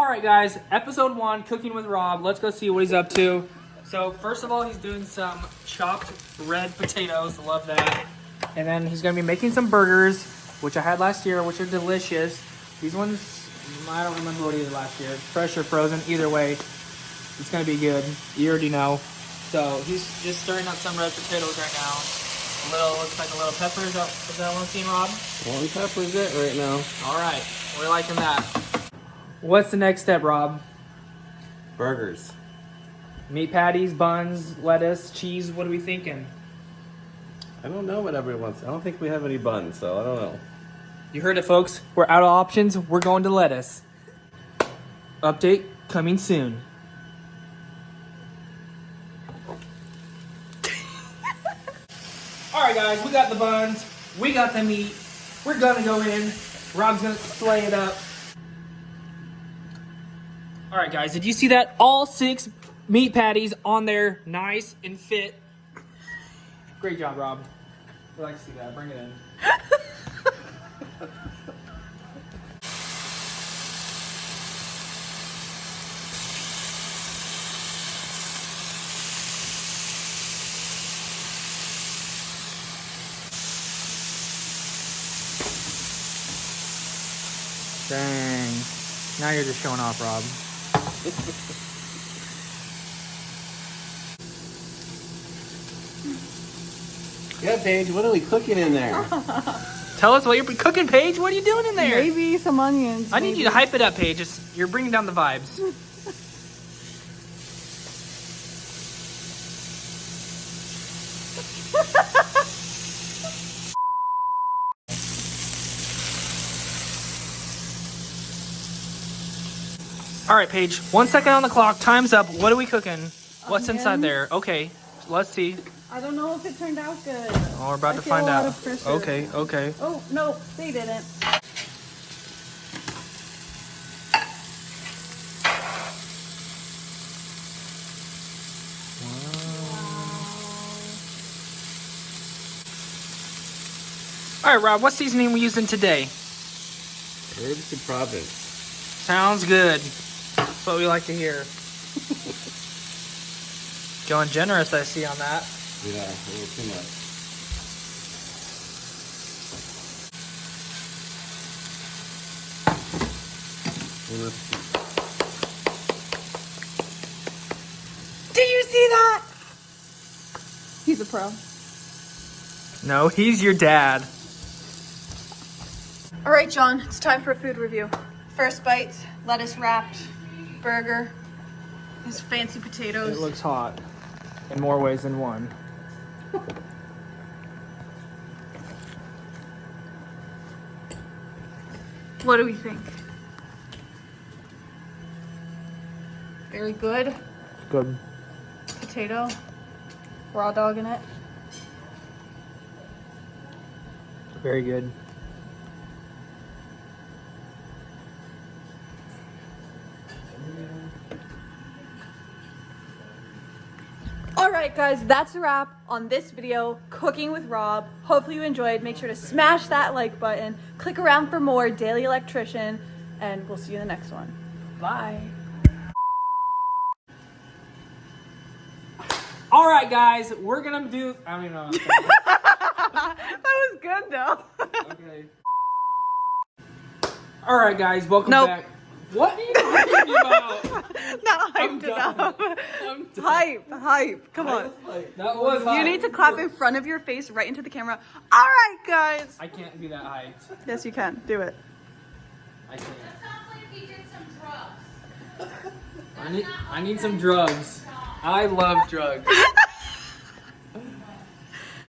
Alright guys, episode 1, cooking with Rob. Let's go see what he's up to. So first of all, he's doing some chopped red potatoes. Love that. And then he's going to be making some burgers, which I had last year, which are delicious. These ones, I don't remember what he did last year. Fresh or frozen, either way, it's going to be good. You already know. So he's just stirring up some red potatoes right now. Looks like a little pepper. Is that one scene, Rob? One pepper is it right now. Alright, we're liking that. What's the next step, Rob? Burgers. Meat patties, buns, lettuce, cheese. What are we thinking? I don't know what everyone wants. I don't think we have any buns, so I don't know. You heard it, folks. We're out of options. We're going to lettuce. Update coming soon. Alright guys, we got the buns. We got the meat. We're gonna go in. Rob's gonna slay it up. Alright guys, did you see that? All 6 meat patties on there, nice and fit. Great job, Rob. We like to see that. Bring it in. Dang. Now you're just showing off, Rob. Yeah, Paige, what are we cooking in there? Tell us what you're cooking, Paige. What are you doing in there? Maybe some onions. I need you to hype it up, Paige. You're bringing down the vibes. All right, Paige. 1 second on the clock. Time's up. What are we cooking? What's inside there? Okay, let's see. I don't know if it turned out good. Oh, we're about to feel find a lot out. of pressure. Okay, okay. Oh, no, they didn't. All right, Rob. What seasoning are we using today? Herbs of Province. Sounds good. That's what we like to hear. Going generous, I see on that. Yeah, a little too much. Did you see that? He's a pro. No, he's your dad. All right, John, it's time for a food review. First bite, lettuce wrapped burger. His fancy potatoes. It looks hot in more ways than one. What do we think? Very good. Good. Potato. Raw dog in it. Very good. Alright guys, that's a wrap on this video, Cooking with Rob. Hopefully you enjoyed. Make sure to smash that like button. Click around for more Daily Electrician, and we'll see you in the next one. Bye. Alright guys, we're gonna do... I don't even know what I'm That was good though. saying. Okay. Alright guys, welcome Nope. back. What are you talking about? Not I'm hyped done. enough. I'm done. Hype. Come on. That was You hype. need to clap in front of your face right into the camera. Alright guys. I can't be that hyped. Yes you can. Do it. I can't. Sounds like he did some drugs. I need some drugs. I love drugs.